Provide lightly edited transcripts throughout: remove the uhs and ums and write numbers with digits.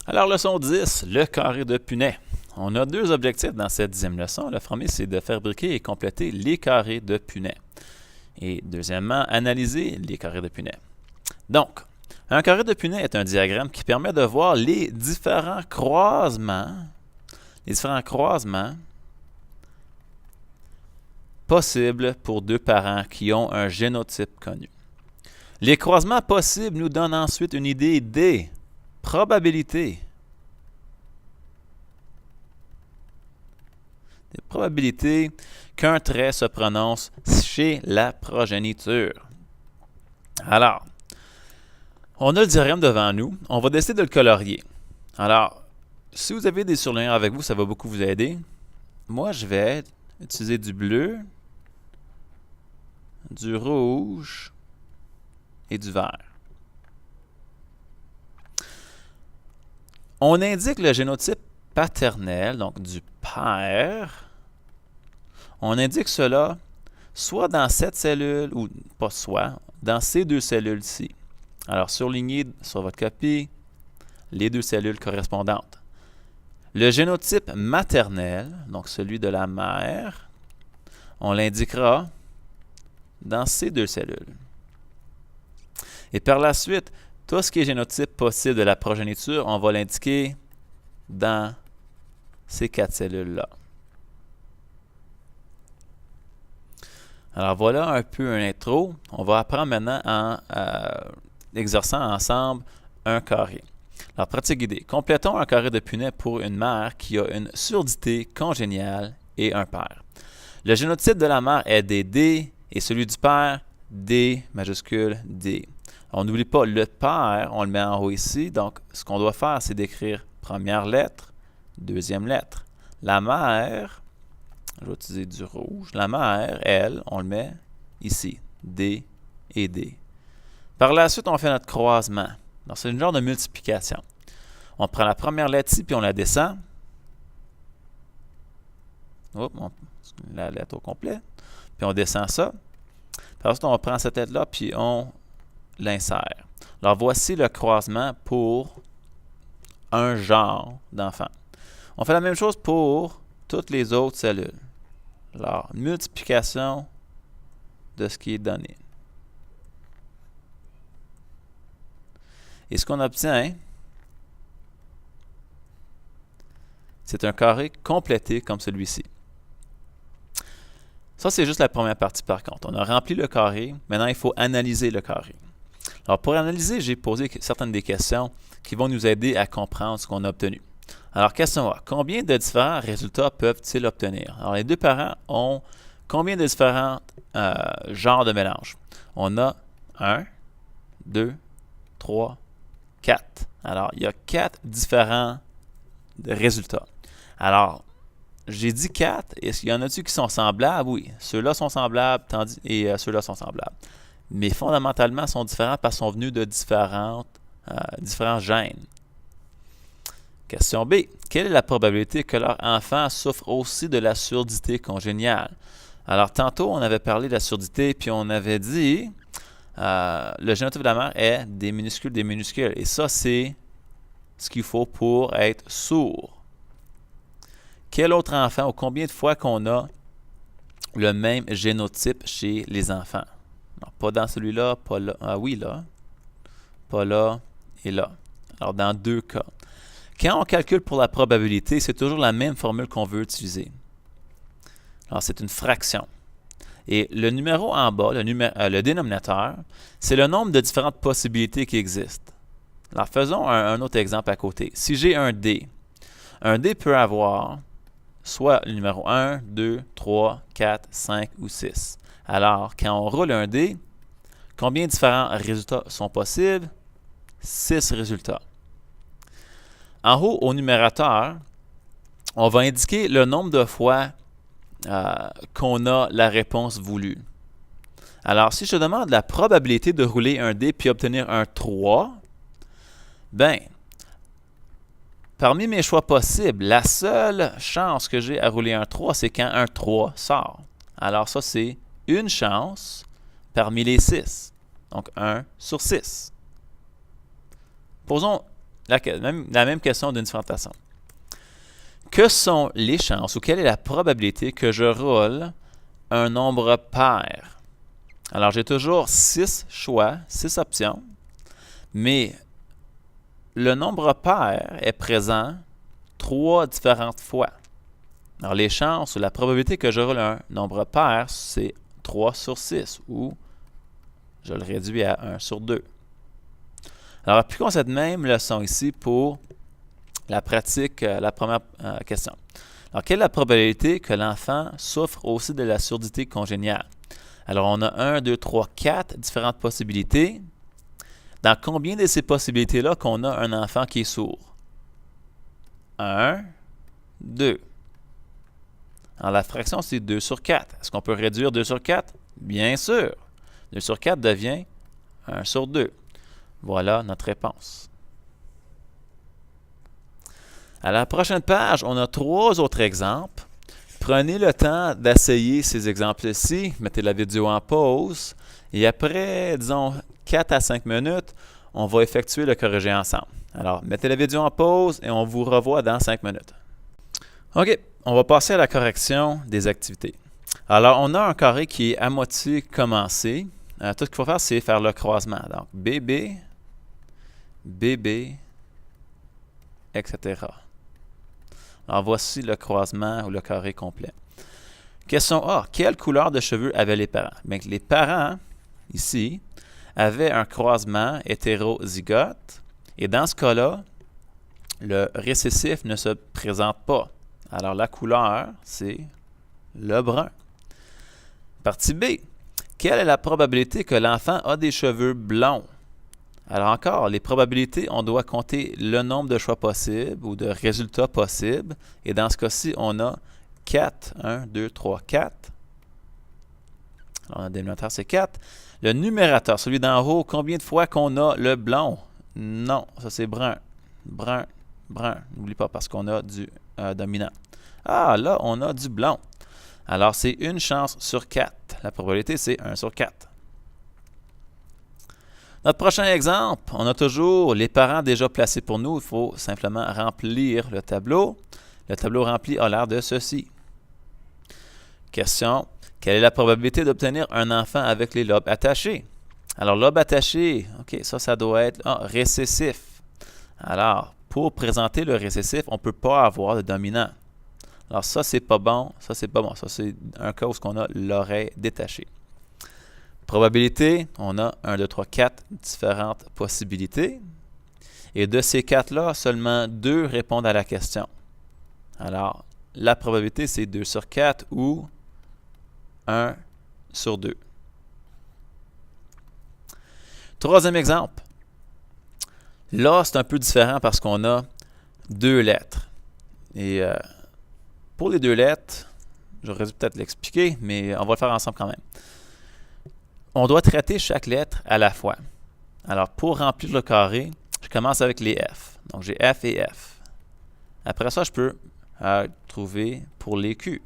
Alors, leçon 10, le carré de Punnett. On a deux objectifs dans cette 10e leçon. Le premier, c'est de fabriquer et compléter les carrés de Punnett. Et deuxièmement, analyser les carrés de Punnett. Donc, un carré de Punnett est un diagramme qui permet de voir les différents croisements possibles pour deux parents qui ont un génotype connu. Les croisements possibles nous donnent ensuite une idée des probabilités. Des probabilités qu'un trait se prononce chez la progéniture. Alors, on a le diagramme devant nous. On va décider de le colorier. Alors, si vous avez des surligneurs avec vous, ça va beaucoup vous aider. Moi, je vais utiliser du bleu, du rouge et du vert. On indique le génotype paternel, donc du père. On indique cela soit dans cette cellule, ou pas soit, dans ces deux cellules-ci. Alors, surlignez sur votre copie les deux cellules correspondantes. Le génotype maternel, donc celui de la mère, on l'indiquera dans ces deux cellules. Et par la suite, tout ce qui est génotype possible de la progéniture, on va l'indiquer dans ces quatre cellules-là. Alors voilà un peu un intro. On va apprendre maintenant en exerçant ensemble un carré. Alors, pratique guidée. Complétons un carré de Punnett pour une mère qui a une surdité congéniale et un père. Le génotype de la mère est D et celui du père, D majuscule D. On n'oublie pas le père, on le met en haut ici. Donc, ce qu'on doit faire, c'est d'écrire première lettre, deuxième lettre. La mère, je vais utiliser du rouge. La mère, elle, on le met ici, D et D. Par la suite, on fait notre croisement. Donc, c'est une genre de multiplication. On prend la première lettre ici, puis on la descend. La lettre au complet. Puis on descend ça. Puis ensuite, on prend cette lettre-là, puis on l'insère. Alors, voici le croisement pour un genre d'enfant. On fait la même chose pour toutes les autres cellules. Alors, multiplication de ce qui est donné. Et ce qu'on obtient, c'est un carré complété comme celui-ci. Ça, c'est juste la première partie par contre. On a rempli le carré. Maintenant, il faut analyser le carré. Alors, pour analyser, j'ai posé certaines des questions qui vont nous aider à comprendre ce qu'on a obtenu. Alors, question A. Combien de différents résultats peuvent-ils obtenir? Alors, les deux parents ont combien de différents genres de mélange? On a 1, 2, 3, 4. Alors, il y a 4 différents résultats. Alors, j'ai dit 4. Est-ce qu'il y en a-t-il qui sont semblables? Oui. Ceux-là sont semblables et ceux-là sont semblables. Mais fondamentalement, ils sont différents parce qu'ils sont venus de différents gènes. Question B. Quelle est la probabilité que leur enfant souffre aussi de la surdité congéniale? Alors, tantôt, on avait parlé de la surdité, puis on avait dit le génotype de la mère est des minuscules. Et ça, c'est ce qu'il faut pour être sourd. Quel autre enfant ou combien de fois qu'on a le même génotype chez les enfants? Non, pas dans celui-là, pas là. Ah oui, là. Pas là et là. Alors, dans deux cas. Quand on calcule pour la probabilité, c'est toujours la même formule qu'on veut utiliser. Alors, c'est une fraction. Et le numéro en bas, le dénominateur, c'est le nombre de différentes possibilités qui existent. Alors, faisons un autre exemple à côté. Si j'ai un D peut avoir soit le numéro 1, 2, 3, 4, 5 ou 6. Alors, quand on roule un dé, combien de différents résultats sont possibles? 6 résultats. En haut, au numérateur, on va indiquer le nombre de fois qu'on a la réponse voulue. Alors, si je te demande la probabilité de rouler un dé puis obtenir un 3, ben, parmi mes choix possibles, la seule chance que j'ai à rouler un 3, c'est quand un 3 sort. Alors ça, c'est une chance parmi les 6. Donc 1 sur 6. Posons la même question d'une différente façon. Que sont les chances ou quelle est la probabilité que je roule un nombre pair? Alors, j'ai toujours 6 choix, 6 options, mais le nombre pair est présent 3 différentes fois. Alors, les chances ou la probabilité que je roule un nombre pair, c'est 3 sur 6 ou je le réduis à 1 sur 2. Alors, appliquons cette même leçon ici pour la pratique, la première question. Alors, quelle est la probabilité que l'enfant souffre aussi de la surdité congéniale? Alors, on a 1, 2, 3, 4 différentes possibilités. Dans combien de ces possibilités-là qu'on a un enfant qui est sourd? 1, 2. Alors, la fraction, c'est 2 sur 4. Est-ce qu'on peut réduire 2 sur 4? Bien sûr. 2 sur 4 devient 1 sur 2. Voilà notre réponse. À la prochaine page, on a 3 autres exemples. Prenez le temps d'essayer ces exemples-ci. Mettez la vidéo en pause. Et après, disons, 4 à 5 minutes, on va effectuer le corrigé ensemble. Alors, mettez la vidéo en pause et on vous revoit dans 5 minutes. OK, on va passer à la correction des activités. Alors, on a un carré qui est à moitié commencé. Tout ce qu'il faut faire, c'est faire le croisement. Donc, BB, BB, etc. Alors, voici le croisement ou le carré complet. Question A. Quelle couleur de cheveux avaient les parents? Bien, les parents, ici, avaient un croisement hétérozygote. Et dans ce cas-là, le récessif ne se présente pas. Alors, la couleur, c'est le brun. Partie B. Quelle est la probabilité que l'enfant a des cheveux blonds? Alors encore, les probabilités, on doit compter le nombre de choix possibles ou de résultats possibles. Et dans ce cas-ci, on a 4. 1, 2, 3, 4. Alors, le dénominateur, c'est 4. Le numérateur, celui d'en haut, combien de fois qu'on a le blond? Non, ça c'est brun. Brun, brun. N'oublie pas parce qu'on a du dominant. Ah, là, on a du blond. Alors, c'est une chance sur 4. La probabilité, c'est 1 sur 4. Notre prochain exemple, on a toujours les parents déjà placés pour nous. Il faut simplement remplir le tableau. Le tableau rempli a l'air de ceci. Question. Quelle est la probabilité d'obtenir un enfant avec les lobes attachés? Alors, lobe attaché, OK, ça doit être récessif. Alors, pour présenter le récessif, on ne peut pas avoir de dominant. Alors, ça, c'est pas bon. Ça, c'est pas bon. Ça, c'est un cas où on a l'oreille détachée. Probabilité, on a 1, 2, 3, 4 différentes possibilités. Et de ces 4-là, seulement 2 répondent à la question. Alors, la probabilité, c'est 2 sur 4 ou 1 sur 2. Troisième exemple. Là, c'est un peu différent parce qu'on a 2 lettres. Et pour les 2 lettres, j'aurais dû peut-être l'expliquer, mais on va le faire ensemble quand même. On doit traiter chaque lettre à la fois. Alors, pour remplir le carré, je commence avec les F. Donc, j'ai F et F. Après ça, je peux trouver pour les Q.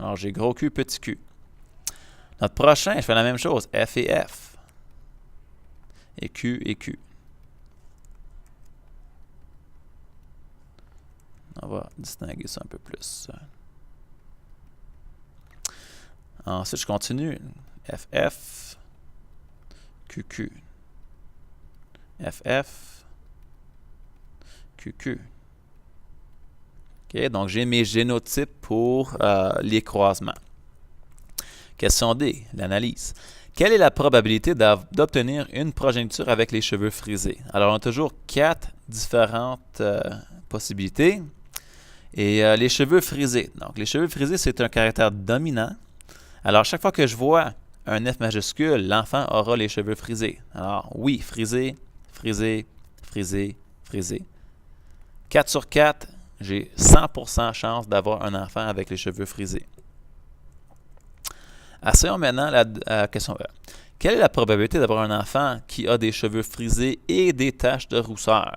Alors, j'ai gros Q, petit Q. Notre prochain, je fais la même chose. F et F. Et Q et Q. On va distinguer ça un peu plus. Ensuite, je continue. FF, QQ, FF, QQ. OK, donc j'ai mes génotypes pour les croisements. Question D, l'analyse. Quelle est la probabilité d'obtenir une progéniture avec les cheveux frisés? Alors, on a toujours 4 différentes possibilités. Et les cheveux frisés. Donc, les cheveux frisés, c'est un caractère dominant. Alors, chaque fois que je vois un F majuscule, l'enfant aura les cheveux frisés. Alors, oui, frisé, frisé, frisé, frisé. 4 sur 4, j'ai 100% chance d'avoir un enfant avec les cheveux frisés. Essayons maintenant la question E. Quelle est la probabilité d'avoir un enfant qui a des cheveux frisés et des taches de rousseur?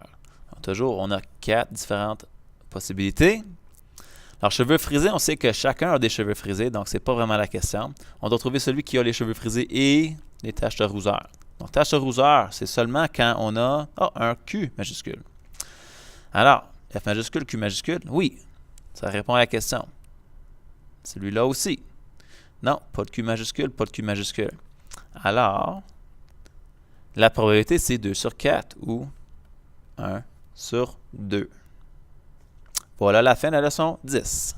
Alors, toujours, on a 4 différentes possibilités. Alors, cheveux frisés, on sait que chacun a des cheveux frisés, donc ce n'est pas vraiment la question. On doit trouver celui qui a les cheveux frisés et les taches de rousseur. Donc, tâche de rousseur, c'est seulement quand on a un Q majuscule. Alors, F majuscule, Q majuscule, oui, ça répond à la question. Celui-là aussi. Non, pas de Q majuscule, pas de Q majuscule. Alors, la probabilité, c'est 2 sur 4 ou 1 sur 2. Voilà la fin de la leçon 10.